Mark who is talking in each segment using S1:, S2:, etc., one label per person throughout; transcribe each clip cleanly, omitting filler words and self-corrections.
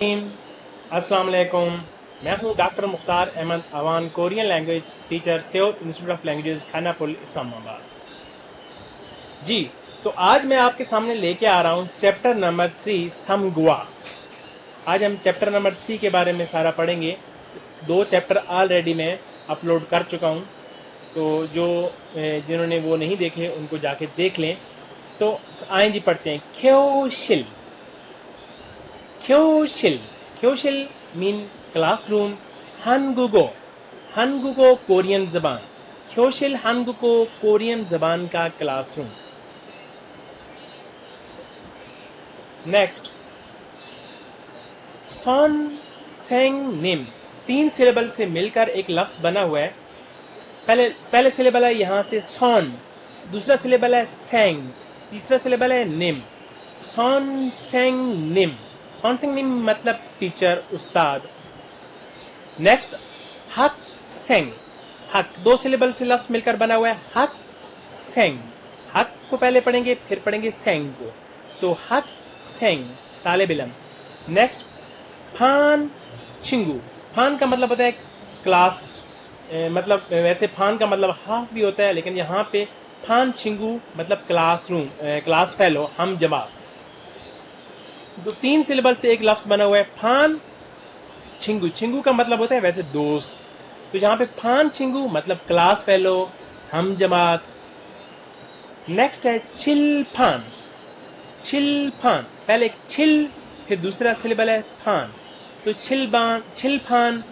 S1: अस्सलाम वालेकुम। मैं हूं doctor Mukhtar Ahmed Awan, Korean language teacher, Seoul institute of languages, Khanapul, Islamabad. जी, तो आज मैं आपके सामने लेके आ रहा हूं चैप्टर नंबर 3 समगुआ। आज हम चैप्टर नंबर 3 के बारे में सारा पढ़ेंगे। 2 चैप्टर ऑलरेडी मैं अपलोड कर चुका हूं, तो जिन्होंने वो नहीं देखे उनको जाके देख लें। तो आए जी पढ़ते हैं। ख्योशिल ख्योशिल ख्योशिल मीन क्लासरूम। हनगुगो हनगुगो कोरियन जबान। ख्योशिल हनगुगो कोरियन जबान का क्लासरूम। नेक्स्ट, सॉन सेंग निम 3 सिलेबल से मिलकर एक लफ्ज बना हुआ है। पहले सिलेबल है यहाँ से सॉन, दूसरा सिलेबल है सेंग, तीसरा सिलेबल है निम। सॉन सेंग निम। सॉन सेंग निम मतलब टीचर, उस्ताद। नेक्स्ट, हक सेंग। हक 2 सिलेबल से लफ्ज मिलकर बना हुआ है। हक सेंग। हक को पहले पढ़ेंगे फिर पढ़ेंगे सेंग को, तो हक सेंग तालिब इल्म। नेक्स्ट, फान चिंगू। फान का मतलब होता है क्लास, मतलब वैसे फान का मतलब हाफ भी होता है, लेकिन यहाँ पे फान चिंगू मतलब क्लासरूम, क्लास फेलो, हम जमात। तो 3 सिलेबल से एक लफ्ज बना हुआ है फान चिंगू। चिंगू का मतलब होता है वैसे दोस्त, तो यहाँ पे फान चिंगू मतलब क्लास फेलो, हम जमात। नेक्स्ट है चिल फान। चिल फान, पहले एक चिल फिर दूसरा सिलेबल है फान, तो चिल फान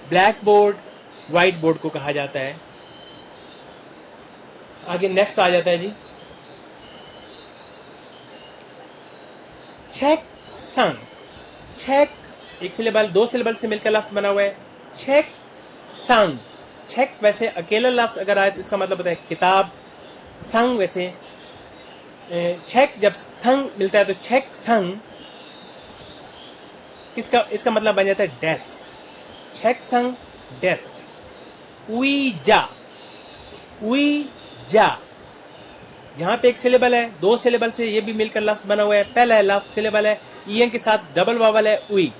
S1: ब्लैक बोर्ड, व्हाइट बोर्ड को कहा जाता है। आगे नेक्स्ट आ जाता है जी चेक संग। चेक एक सिलेबल 2 सिलेबल से मिलकर लफ्ज बना हुआ है। चेक संग। चेक वैसे अकेला लफ्ज अगर आए तो इसका मतलब होता है किताब। संग वैसे चेक जब संग मिलता है तो चेक संग इसका मतलब बन जाता है डेस्क। चेक संग डेस्क। उई जा। उई जा, यहाँ पे एक सिलेबल है, 2 सिलेबल से ये भी मिलकर लफ्ज बना हुआ है। पहला है लफ्ज सिलेबल है ईएन के साथ डबल वावल है उई,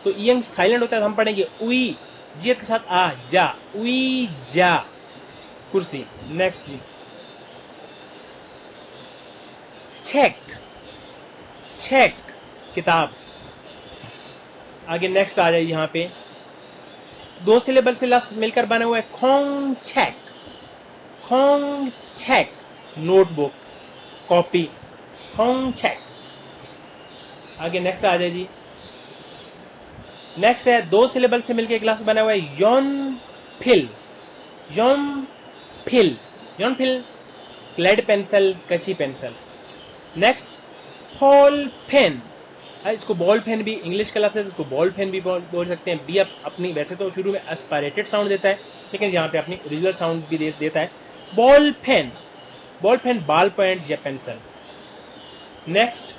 S1: तो ईएन साइलेंट होता है तो हम पढ़ेंगे उई। जी के साथ आ जा, उई जा कुर्सी। नेक्स्ट जी चेक। चेक किताब। आगे नेक्स्ट आ जाए, यहाँ पे 2 सिलेबल से लफ्ज मिलकर बना हुआ है खोंग चेक। खोंग चेक नोटबुक, कॉपी, खोंग चेक। आगे नेक्स्ट आ जाए जी। नेक्स्ट है 2 सिलेबल से मिलकर एक लफ्ज बना हुआ है योन फिल। योन फिल। योन फिल लेड पेंसिल, कच्ची पेंसिल। Next, ball pen. इसको बॉल पेन भी इंग्लिश का लफ्ज है, इसको बॉल पेन भी बोल सकते हैं। बी अपनी वैसे तो शुरू में एस्पायरेटेड साउंड देता है, लेकिन यहाँ पे अपनी ओरिजिनल साउंड भी देता है। Ball pen. Ball pen ball point या पेंसिल। नेक्स्ट,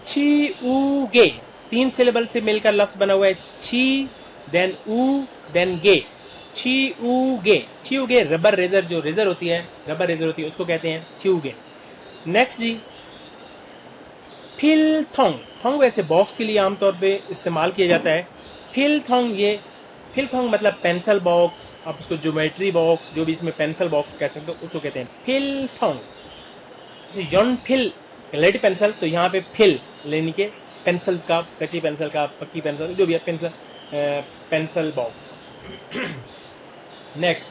S1: ची ऊ गे 3 सिलेबल से मिलकर लफ्ज बना हुआ है। ची देन ऊ देन गे। ची ऊ गे। ची ऊ गे रबर रेजर, जो रेजर होती है, रबर रेजर होती है, उसको कहते हैं ची ऊ गे। नेक्स्ट जी फिल थोंग। थोंग वैसे बॉक्स के लिए आमतौर पे इस्तेमाल किया जाता है। फिल थोंग, ये फिल थोंग मतलब पेंसिल बॉक्स, आप उसको ज्योमेट्री बॉक्स, जो भी इसमें पेंसिल बॉक्स कह सकते हो, उसको कहते हैं फिल थोंग। जैसे यन फिल लेड पेंसिल, तो यहाँ पे फिल लेने के पेंसिल्स का, कच्ची पेंसिल का, पक्की पेंसिल, जो भी है पेंसिल, पेंसिल बॉक्स। नेक्स्ट,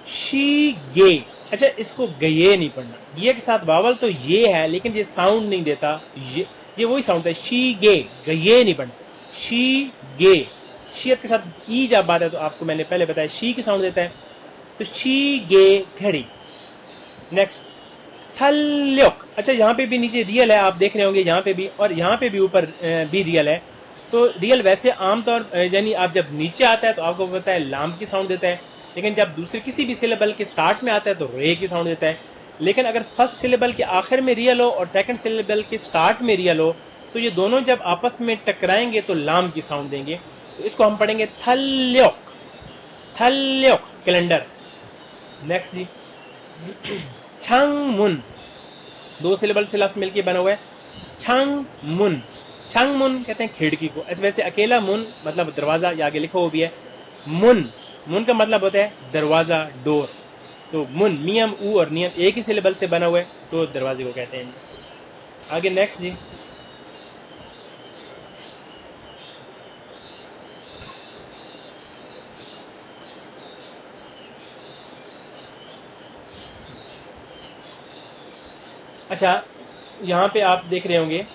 S1: शी गे। अच्छा, इसको गये नहीं पढ़ना, ये के साथ वावल तो ये है, लेकिन ये साउंड नहीं देता। ये वही साउंड है, शी गे, गये नहीं पढ़ना। शी गे, शीयत के साथ ई जब बात है तो आपको मैंने पहले बताया शी की साउंड देता है, तो शी गे घड़ी। नेक्स्ट, थल्योक। अच्छा, यहाँ पे भी नीचे रियल है, आप देख रहे होंगे यहाँ पे भी, और यहाँ पे भी ऊपर भी रियल है। तो रियल वैसे आमतौर यानी आप जब नीचे आता है तो आपको पता है लाम की साउंड देता है, लेकिन जब दूसरे किसी भी सिलेबल के स्टार्ट में आता है तो रे की साउंड देता है। लेकिन अगर फर्स्ट सिलेबल के आखिर में रियल हो और सेकंड सिलेबल के स्टार्ट में रियल हो, तो ये दोनों जब आपस में टकराएंगे तो लाम की साउंड देंगे। तो इसको हम पढ़ेंगे थल्योक। थल्योक कैलेंडर। नेक्स्ट जी छंग मुन। 2 सिलेबल से लफ्ज मिलके बना हुआ है छंग मुन। छंग मुन कहते हैं खिड़की को। ऐसे वैसे अकेला मुन मतलब दरवाजा, या आगे लिखा हुआ भी है मुन। मुन का मतलब होता है दरवाजा, डोर। तो मुन, मियम ऊ और नियम एक ही सिलेबल से बना हुआ है, तो दरवाजे को कहते हैं। आगे नेक्स्ट जी। अच्छा, यहां पे आप देख रहे होंगे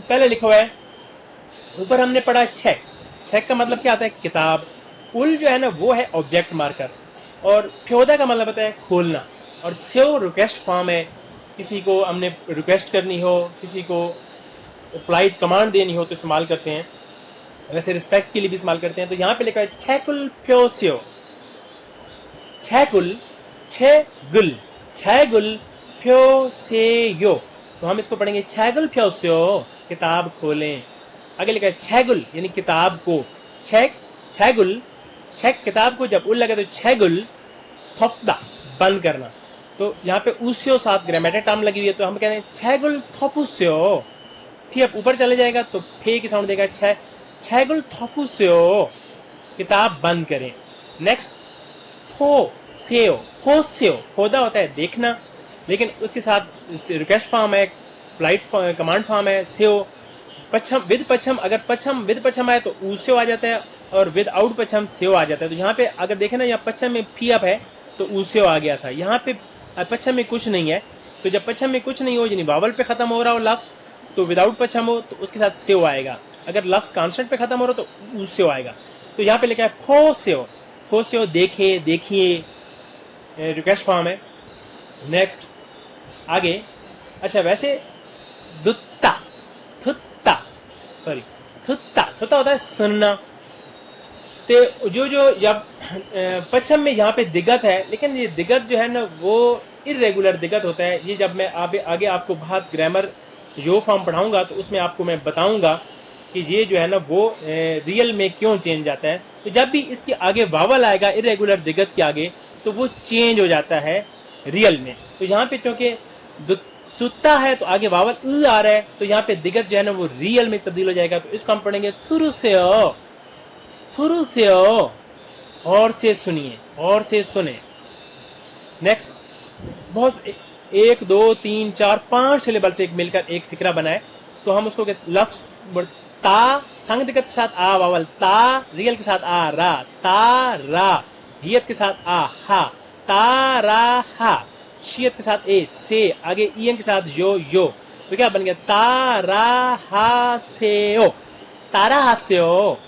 S1: पहले लिखा हुआ है, ऊपर हमने पढ़ा चेक। चेक का मतलब क्या आता है? किताब। उल जो है ना वो है ऑब्जेक्ट मार्कर, और फ्योदा का मतलब होता है खोलना, और सेव रिक्वेस्ट फॉर्म है। किसी को हमने रिक्वेस्ट करनी हो, किसी को पोलाइट कमांड देनी हो तो इस्तेमाल करते हैं, वैसे रिस्पेक्ट के लिए भी इस्तेमाल करते हैं। तो यहाँ पे लिखा है छेकुल फ्योसियो। छेकुल, छेगुल, छेगुल फ्योसेयो। तो हम इसको पढ़ेंगे छेगुल फ्योसियो, किताब खोलें। आगे लिखा है छेगुल यानी किताब को। छेक, छेगुल, छेक किताब को जब उल लगे तो छेगुल थोपदा, बंद करना। तो यहाँ पे उस्यो साथ ग्रामेटिक टर्म लगी हुई है, तो हम कहते हैं छेगुल थोपुस्यो। फिर अब ऊपर चले जाएगा तो फे की साउंड देगा, छेगुल थोपुस्यो, किताब बंद करें। नेक्स्ट फोसेयो। फोसेयो खोदा होता है देखना, लेकिन उसके साथ रिक्वेस्ट फॉर्म है, पोलाइट कमांड फॉर्म है सेओ। पच्छम विद पच्छम, अगर पच्छम विद पच्छम आए तो ऊस्यो आ जाता है, और विद आउट पच्छम सेओ आ जाता है। तो यहाँ पे अगर देखें ना, यहाँ पच्छम में फी अप है तो ऊस्यो आ गया था। यहाँ पे पच्छम में कुछ नहीं है, तो जब पच्छम में कुछ नहीं हो यानी वावल पे खत्म हो रहा हो लफ्ज, तो विदाउट पच्छम हो तो उसके साथ सेओ आएगा। अगर लफ्ज कॉन्स्टेंट पे खत्म हो रहा हो तो ऊस्यो आएगा। तो यहाँ पे लिखा है फोसेओ। फोसेओ देखे, देखिए, रिक्वेस्ट फॉर्म है। नेक्स्ट आगे। अच्छा, वैसे दुत्ता, थुत्ता, सॉरी थुत्ता, थुत्ता होता है सुनना। तो जो जब पश्चिम में यहाँ पे दिगत है, लेकिन ये दिगत जो है ना वो इरेगुलर दिगत होता है। ये जब मैं आगे आपको बहुत ग्रामर जो फॉर्म पढ़ाऊंगा तो उसमें आपको मैं बताऊंगा कि ये जो है ना वो रियल में क्यों चेंज आता है। तो जब भी इसके आगे वावल आएगा इरेगुलर दिगत के आगे, तो वो चेंज हो जाता है रियल में। तो यहाँ पे चूंकि तुत्ता है तो आगे वावल उ आ रहा है, तो यहाँ पे दिगत जो है ना वो रियल में तब्दील हो जाएगा। तो इसको हम पढ़ेंगे थुरुसेओ। थुरुसेओ, और से सुनिए, और से सुने। नेक्स्ट, बहुत 1 2 3 4 5 सिलेबल से एक मिलकर एक फिक्रा बना है। तो हम उसको लफ्ज ता संग दिगत के साथ आ वावल ता, रियल के साथ आ रा, ता रा, हियत के साथ आ हा, ता रा हा, शियत के साथ ए से, आगे ईएन के साथ यो। तो क्या बन गया? तारा हास्यो। तारा हास्यो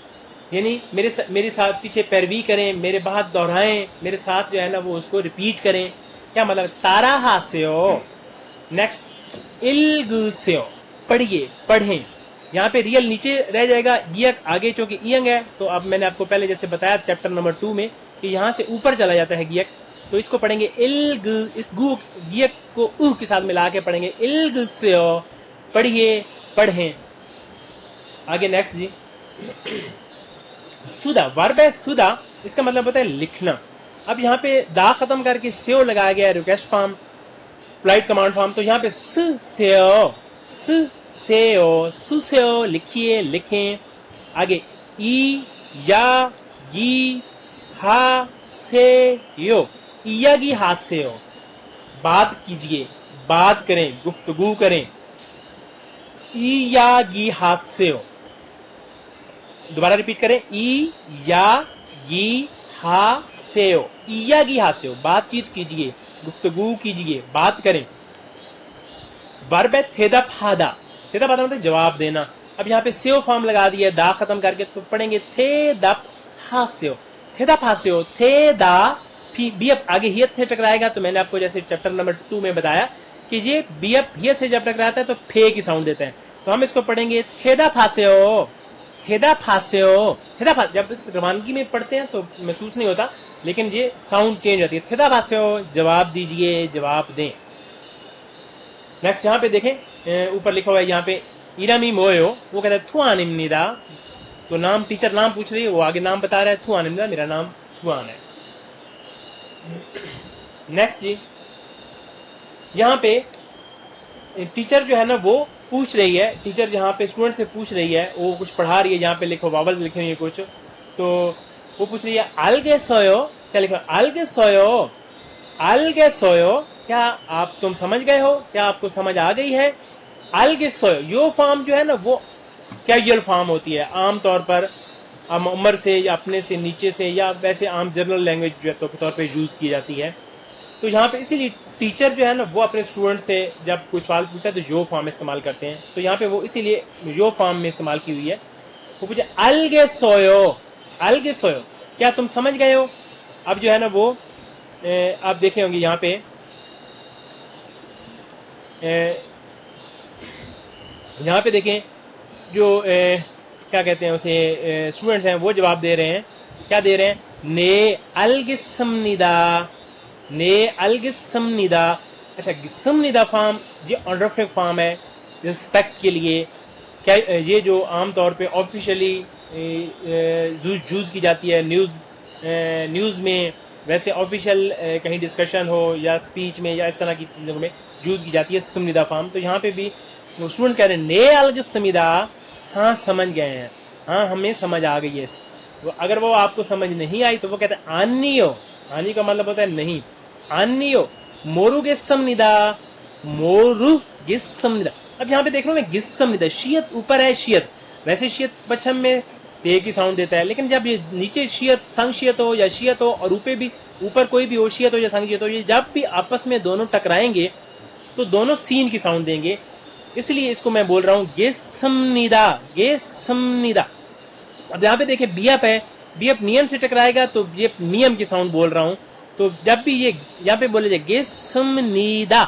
S1: यानी मेरे साथ पीछे पैरवी करें, मेरे बाद दोहराएं, मेरे साथ जो है ना वो उसको रिपीट करें। क्या मतलब? तारा हास्यो। नेक्स्ट, इलगुस्यो, पढ़िए, पढ़ें। यहाँ पे रियल नीचे रह जाएगा, गियक आगे चूंकि ईयंग है। तो अब मैंने आपको पहले जैसे बताया चैप्टर नंबर 2 में कि यहाँ से ऊपर चला जाता है गियक। तो इसको पढ़ेंगे इल्ग, इस गु गियक को उ के साथ मिला के पढ़ेंगे इल्गुस्यो, पढ़िए, पढ़ें। आगे नेक्स्ट जी। सुदा, वर्ब है सुदा, इसका मतलब होता है लिखना। अब यहाँ पे दा खत्म करके सेओ लगाया गया है, request form, polite command form. तो यहाँ पे सेओ, सेओ, सुसेओ, लिखिए, लिखें। आगे ई या गी हा से यो, इयागी हास्य हो, बात कीजिए, बात करें, गुफ्तगू करें। इयागी हास्य हो, दोबारा रिपीट करें, ई या गी हास्य हो, इयागी हास्य हो, बातचीत कीजिए, गुफ्तगू कीजिए, बात करें। वर्ब है थेदा फादा। थेदा फादा मतलब जवाब देना। अब यहाँ पे सेव फॉर्म लगा दिया दा खत्म करके, तो पढ़ेंगे थे दप हास्यो, थेदा फास्यो, थे दा बीएफ आगे हियत से टकराएगा। तो मैंने आपको जैसे चैप्टर नंबर 2 में बताया कि ये बीएफ हियत से जब टकराता है तो फे की साउंड देते हैं। तो हम इसको पढ़ेंगे थेदा फास्यो, थेदा फास्यो, थेदा फास। जब इस रवानगी में पढ़ते हैं तो महसूस नहीं होता, लेकिन ये साउंड चेंज होती है। थेदा फास्यो, जवाब दीजिए, जवाब दें। नेक्स्ट यहाँ पे देखें, ऊपर लिखा हुआ है यहाँ पे इरामी मोयो, वो कहता है थुआन इमनिदा। तो नाम, टीचर नाम पूछ रही है, वो आगे नाम बता रहा है थुआन इमनिदा, मेरा नाम थुआन है। नेक्स्ट जी, यहाँ पे टीचर जो है ना वो पूछ रही है, टीचर जहाँ पे स्टूडेंट से पूछ रही है, वो कुछ पढ़ा रही है, यहाँ पे लिखो वावल्स लिखी हुई है कुछ, तो वो पूछ रही है अलगे सोयो, क्या लिखो अलगे सोयो, अलगे सोयो, क्या आप तुम समझ गए हो, क्या आपको समझ आ गई है। अलगे सोयो यो फॉर्म जो है ना वो कैजुअल फॉर्म होती है, आमतौर पर हम उम्र से या अपने से नीचे से या वैसे आम जनरल लैंग्वेज जो है तो तौर पे यूज की जाती है। तो यहाँ पे इसीलिए टीचर जो है ना वो अपने स्टूडेंट से जब कोई सवाल पूछता है तो यो फॉर्म इस्तेमाल करते हैं, तो यहाँ पे वो इसीलिए यो फॉर्म में इस्तेमाल की हुई है। वो पूछे अलगे सोयो, अलगे सोयो, क्या तुम समझ गए हो। अब जो है ना वो आप देखे होंगे यहाँ पे यहाँ पे देखें जो क्या कहते हैं उसे स्टूडेंट्स हैं वो जवाब दे रहे हैं, क्या दे रहे हैं, ने अलगिस्मनिदा, ने अलगिस्मनिदा। अच्छा गिस्मनिदा फॉर्म ये ऑनरिफिक फॉर्म है रिस्पेक्ट के लिए, क्या ये जो आमतौर पे ऑफिशियली यूज की जाती है न्यूज़ में, वैसे ऑफिशियल कहीं डिस्कशन हो या स्पीच में या इस तरह की चीज़ों में यूज की जाती है सुमनिदा फॉर्म। तो यहाँ पे भी स्टूडेंट्स कह रहे हैं ने अलगिस्मनिदा, हाँ समझ गए हैं, हाँ हमें समझ आ गई है। अगर वो आपको समझ नहीं आई तो वो कहते हैं आनियो, आनी का मतलब होता है नहीं, आनियो मोरू गिस्मनिदा, मोरू गिस्मनिदा। अब यहाँ पे देख रहा हूँ मैं गिस्मनिदा, शियत ऊपर है, शियत वैसे शियत पश्चिम में पे की साउंड देता है, लेकिन जब ये नीचे शियत संग शियत हो या शियत हो और ऊपर कोई भी हो शियत हो या संग शियत हो, ये जब भी आपस में दोनों टकराएंगे तो दोनों सीन की साउंड देंगे, इसलिए इसको मैं बोल रहा हूँ गेसमनिदा, गेसमनिदा। अब यहाँ पे देखे बीएप है, बीएप नियम से टकराएगा तो ये नियम की साउंड बोल रहा हूँ, तो जब भी ये यहाँ पे बोले जाए गेसमनिदा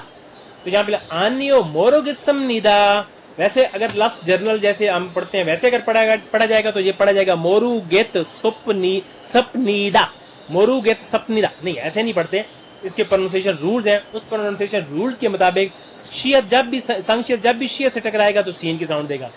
S1: तो यहाँ पे आनियो मोरो गेसमनिदा। वैसे अगर लफ्ज जर्नल जैसे हम पढ़ते हैं वैसे अगर पढ़ा जाएगा तो ये पढ़ा जाएगा मोरू गेत सपनीदा, मोरू गेत सपनीदा, नहीं ऐसे नहीं पढ़ते, इसके प्रोनाउंसिएशन रूल्स हैं, उस प्रोनाउंसिएशन रूल्स के मुताबिक शियत जब भी संशियत जब भी शियत से टकराएगा तो सीन की साउंड देगा।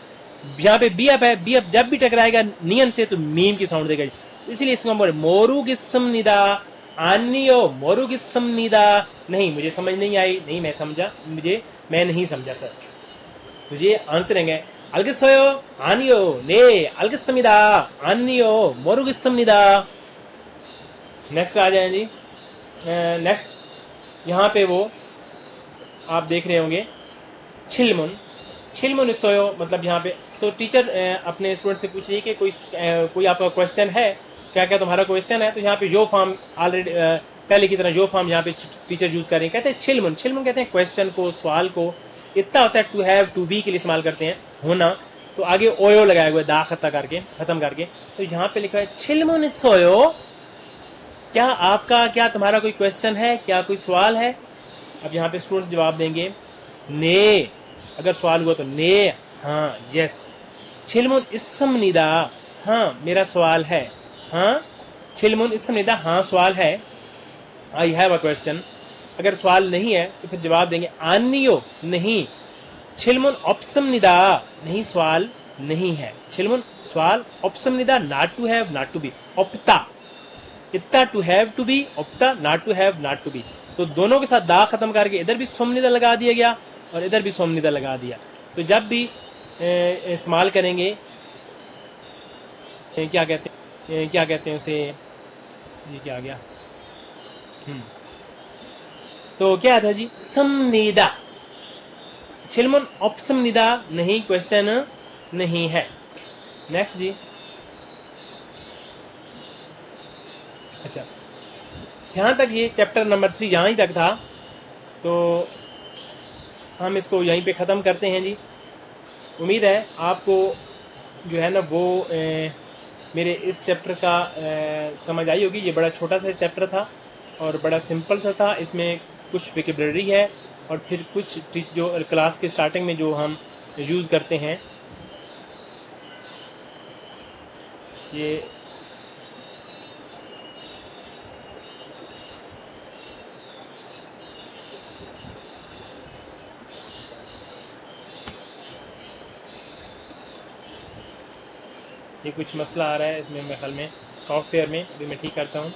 S1: यहाँ पे बीएफ है, बीएफ जब भी टकराएगा नियन से तो मीम की साउंड देगा, इसलिए इसको हम बोले मोरू गिस्मनिदा, आनियो मोरू गिस्मनिदा। नहीं मुझे समझ नहीं आई, नहीं मैं समझा, मैं नहीं समझा सर, तुझे आंसर है अलगिसयो आनियो ने अलगिसमिदा आनियो मोरू गिस्मनिदा। नेक्स्ट आ जाए जी, नेक्स्ट यहाँ पे वो आप देख रहे होंगे छिलमुन, छिलमुन सोयो मतलब यहाँ पे तो टीचर अपने स्टूडेंट से पूछ रही है कि कोई आपका क्वेश्चन है, क्या क्या तुम्हारा क्वेश्चन है, तो यहाँ पे जो फॉर्म ऑलरेडी पहले की तरह जो फॉर्म यहाँ पे टीचर यूज कर रहे हैं, कहते हैं छिलमुन, छिलमुन कहते हैं क्वेश्चन को, सवाल को, इतना होता है टू हैव टू बी के लिए इस्तेमाल करते हैं होना, तो आगे ओयो लगाया हुआ है दा खत्म करके, तो यहाँ पे लिखा है छिलमुन सोयो, क्या तुम्हारा कोई क्वेश्चन है, क्या कोई सवाल है। अब यहाँ पे स्टूडेंट्स जवाब देंगे ने, अगर सवाल हुआ तो ने हाँ यस, छिलमुन इस्मनिदा हाँ मेरा सवाल है, हाँ छिलमुन इस्मनिदा हाँ सवाल है, आई हैव अ क्वेश्चन। अगर सवाल नहीं है तो फिर जवाब देंगे आनियो नहीं, छिलमुन ऑप्शमनिदा नहीं सवाल नहीं है, छिलमुन सवाल, ऑप्शमनिदा not to have not to be, ऑप्ता इतना टू हैव टू बी, ऑप्ता not to have not to be, तो दोनों के साथ दा खत्म करके इधर भी सोमनिदा लगा दिया गया और इधर भी सोमनिदा लगा दिया। तो जब भी इस्तेमाल करेंगे क्या कहते हैं उसे, ये क्या आ गया, तो क्या था जी समनिदा, छिलमुन ऑप्शमनिदा नहीं क्वेश्चन नहीं है। नेक्स्ट जी, अच्छा जहाँ तक ये चैप्टर नंबर 3 यहाँ ही तक था, तो हम इसको यहीं पे ख़त्म करते हैं जी। उम्मीद है आपको जो है ना वो मेरे इस चैप्टर का समझ आई होगी। ये बड़ा छोटा सा चैप्टर था और बड़ा सिंपल सा था, इसमें कुछ वोकैबुलरी है और फिर कुछ जो क्लास के स्टार्टिंग में जो हम यूज़ करते हैं, ये कुछ मसला आ रहा है इसमें मेरे ख्याल में सॉफ्टवेयर में, अभी मैं ठीक करता हूँ।